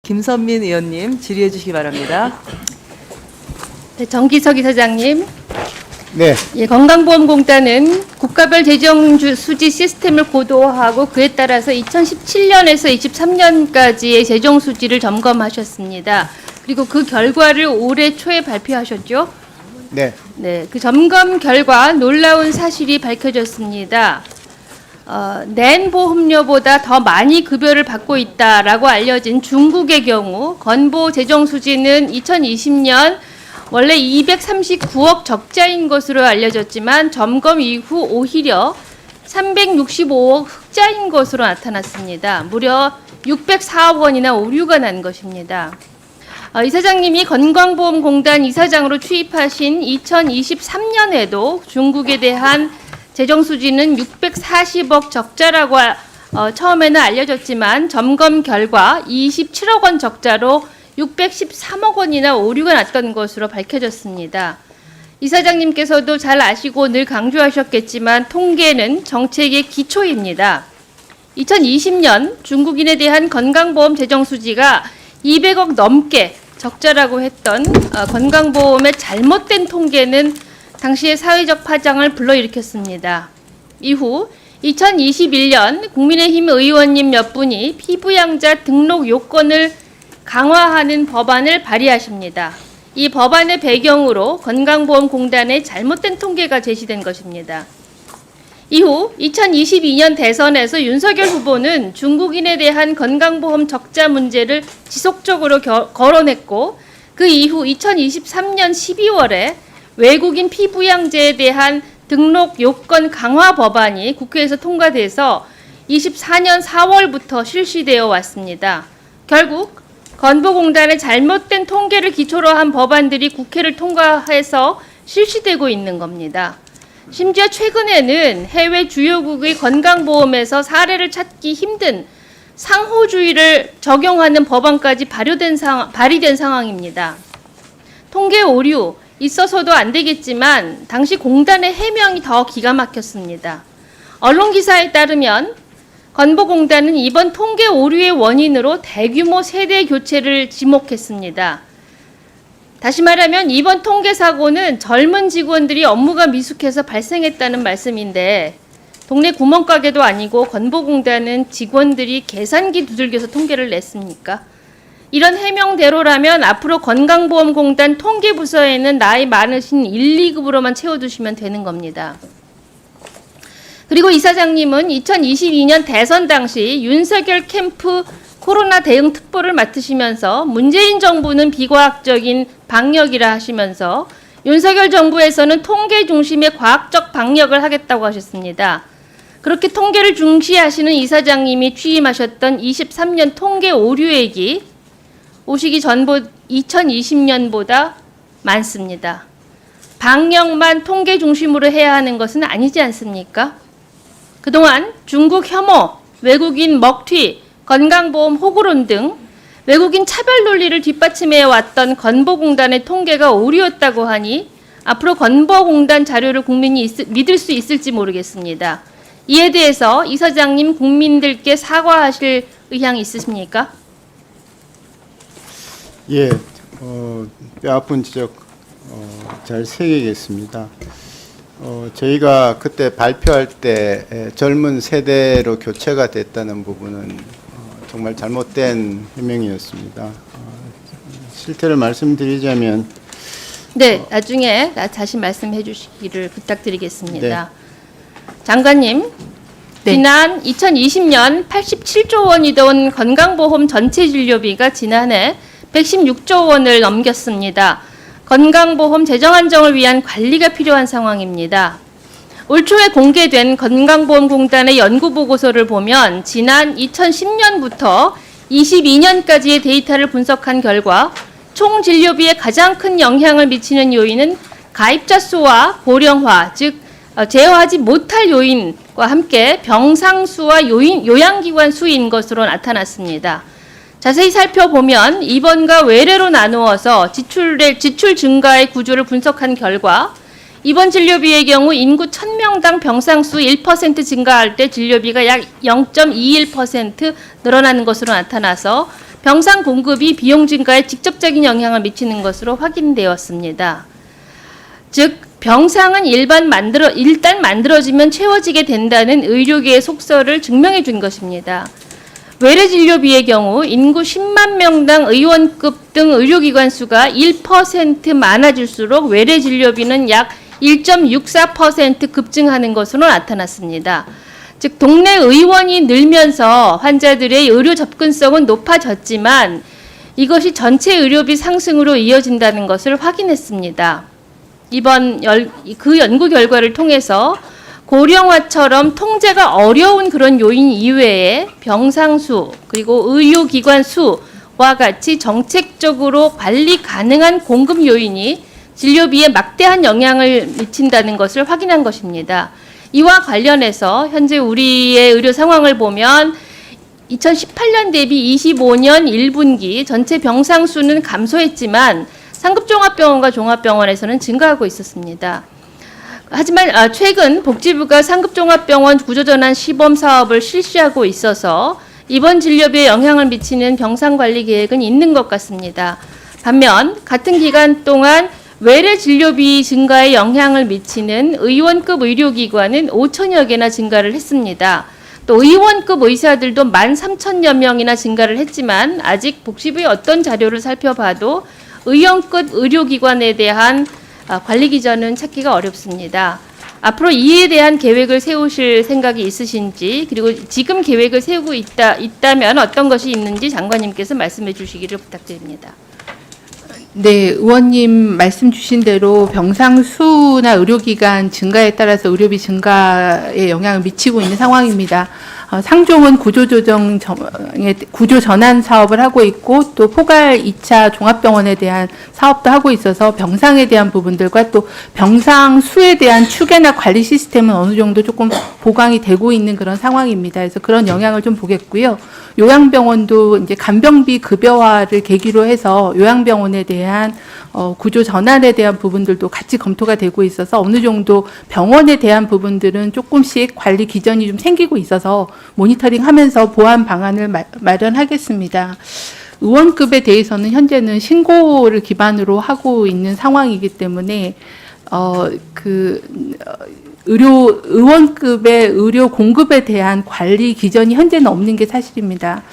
김선민 의원님 질의해 주시기 바랍니다. 네, 정기석 이사장님. 네, 예, 건강보험공단은 국가별 재정 수지 시스템을 고도화하고 그에 따라서 2017년에서 23년까지의 재정 수지를 점검하셨습니다. 그리고 그 결과를 올해 초에 발표하셨죠? 네, 네, 그 점검 결과 놀라운 사실이 밝혀졌습니다. 낸 보험료보다 더 많이 급여를 받고 있다라고 알려진 중국의 경우 건보 재정 수지는 2020년 원래 239억 적자인 것으로 알려졌지만 점검 이후 오히려 365억 흑자인 것으로 나타났습니다. 무려 604억 원이나 오류가 난 것입니다. 이사장님이 건강보험공단 이사장으로 취임하신 2023년에도 중국에 대한 재정 수지는 640억 적자라고 처음에는 알려졌지만 점검 결과 27억 원 적자로 613억 원이나 오류가 났던 것으로 밝혀졌습니다. 이사장님께서도 잘 아시고 늘 강조하셨겠지만 통계는 정책의 기초입니다. 2020년 중국인에 대한 건강보험 재정 수지가 200억 넘게 적자라고 했던 건강보험의 잘못된 통계는 당시의 사회적 파장을 불러일으켰습니다. 이후 2021년 국민의힘 의원님 몇 분이 피부양자 등록 요건을 강화하는 법안을 발의하십니다. 이 법안의 배경으로 건강보험공단의 잘못된 통계가 제시된 것입니다. 이후 2022년 대선에서 윤석열 후보는 중국인에 대한 건강보험 적자 문제를 지속적으로 거론했고 그 이후 2023년 12월에 외국인 피부양자에 대한 등록 요건 강화 법안이 국회에서 통과돼서 24년 4월부터 실시되어 왔습니다. 결국 건보공단의 잘못된 통계를 기초로 한 법안들이 국회를 통과해서 실시되고 있는 겁니다. 심지어 최근에는 해외 주요국의 건강보험에서 사례를 찾기 힘든 상호주의를 적용하는 법안까지 발의된 상황입니다. 통계 오류 있어서도 안 되겠지만 당시 공단의 해명이 더 기가 막혔습니다. 언론 기사에 따르면 건보공단은 이번 통계 오류의 원인으로 대규모 세대 교체를 지목했습니다. 다시 말하면 이번 통계 사고는 젊은 직원들이 업무가 미숙해서 발생했다는 말씀인데 동네 구멍가게도 아니고 건보공단은 직원들이 계산기 두들겨서 통계를 냈습니까? 이런 해명대로라면 앞으로 건강보험공단 통계부서에는 나이 많으신 1, 2급으로만 채워두시면 되는 겁니다. 그리고 이사장님은 2022년 대선 당시 윤석열 캠프 코로나 대응 특보를 맡으시면서 문재인 정부는 비과학적인 방역이라 하시면서 윤석열 정부에서는 통계 중심의 과학적 방역을 하겠다고 하셨습니다. 그렇게 통계를 중시하시는 이사장님이 취임하셨던 23년 통계 오류액이 오시기 전 2020년보다 많습니다. 방역만 통계 중심으로 해야 하는 것은 아니지 않습니까? 그동안 중국 혐오, 외국인 먹튀, 건강보험 호구론 등 외국인 차별 논리를 뒷받침해 왔던 건보공단의 통계가 오류였다고 하니 앞으로 건보공단 자료를 국민이 믿을 수 있을지 모르겠습니다. 이에 대해서 이사장님 국민들께 사과하실 의향이 있으십니까? 예, 뼈아픈 지적 잘 새기겠습니다. 저희가 그때 발표할 때 젊은 세대로 교체가 됐다는 부분은 정말 잘못된 해명이었습니다. 실태를 말씀드리자면 네, 나중에 다시 말씀해 주시기를 부탁드리겠습니다. 네. 장관님, 네. 지난 2020년 87조 원이던 건강보험 전체 진료비가 지난해 116조 원을 넘겼습니다. 건강보험 재정 안정을 위한 관리가 필요한 상황입니다. 올 초에 공개된 건강보험공단의 연구보고서를 보면 지난 2010년부터 22년까지의 데이터를 분석한 결과 총 진료비에 가장 큰 영향을 미치는 요인은 가입자 수와 고령화, 즉 제어하지 못할 요인과 함께 병상 수와 요양기관 수인 것으로 나타났습니다. 자세히 살펴보면 입원과 외래로 나누어서 지출 증가의 구조를 분석한 결과 입원 진료비의 경우 인구 1000명당 병상수 1% 증가할 때 진료비가 약 0.21% 늘어나는 것으로 나타나서 병상 공급이 비용 증가에 직접적인 영향을 미치는 것으로 확인되었습니다. 즉 병상은 일단 만들어지면 채워지게 된다는 의료계의 속설을 증명해 준 것입니다. 외래 진료비의 경우 인구 10만 명당 의원급 등 의료기관 수가 1% 많아질수록 외래 진료비는 약 1.64% 급증하는 것으로 나타났습니다. 즉 동네 의원이 늘면서 환자들의 의료 접근성은 높아졌지만 이것이 전체 의료비 상승으로 이어진다는 것을 확인했습니다. 이번 그 연구 결과를 통해서 고령화처럼 통제가 어려운 그런 요인 이외에 병상 수 그리고 의료기관 수와 같이 정책적으로 관리 가능한 공급 요인이 진료비에 막대한 영향을 미친다는 것을 확인한 것입니다. 이와 관련해서 현재 우리의 의료 상황을 보면 2018년 대비 25년 1분기 전체 병상 수는 감소했지만 상급종합병원과 종합병원에서는 증가하고 있었습니다. 하지만 최근 복지부가 상급종합병원 구조전환 시범 사업을 실시하고 있어서 이번 진료비에 영향을 미치는 병상관리 계획은 있는 것 같습니다. 반면 같은 기간 동안 외래 진료비 증가에 영향을 미치는 의원급 의료기관은 5천여 개나 증가를 했습니다. 또 의원급 의사들도 13,000여 명이나 증가를 했지만 아직 복지부의 어떤 자료를 살펴봐도 의원급 의료기관에 대한 관리 기전은 찾기가 어렵습니다. 앞으로 이에 대한 계획을 세우실 생각이 있으신지 그리고 지금 계획을 세우고 있다면 어떤 것이 있는지 장관님께서 말씀해 주시기를 부탁드립니다. 네, 의원님 말씀 주신 대로 병상 수나 의료기관 증가에 따라서 의료비 증가에 영향을 미치고 있는 상황입니다. 상종은 구조 전환 사업을 하고 있고 또 포괄 2차 종합병원에 대한 사업도 하고 있어서 병상에 대한 부분들과 또 병상 수에 대한 추계나 관리 시스템은 어느 정도 조금 보강이 되고 있는 그런 상황입니다. 그래서 그런 영향을 좀 보겠고요. 요양병원도 이제 간병비 급여화를 계기로 해서 요양병원에 대한 구조 전환에 대한 부분들도 같이 검토가 되고 있어서 어느 정도 병원에 대한 부분들은 조금씩 관리 기전이 좀 생기고 있어서 모니터링하면서 보완 방안을 마련하겠습니다. 의원급에 대해서는 현재는 신고를 기반으로 하고 있는 상황이기 때문에 의원급의 의료 공급에 대한 관리 기전이 현재는 없는 게 사실입니다.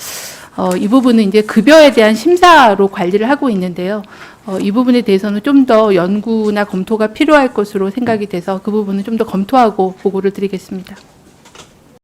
이 부분은 이제 급여에 대한 심사로 관리를 하고 있는데요. 이 부분에 대해서는 좀 더 연구나 검토가 필요할 것으로 생각이 돼서 그 부분은 좀 더 검토하고 보고를 드리겠습니다.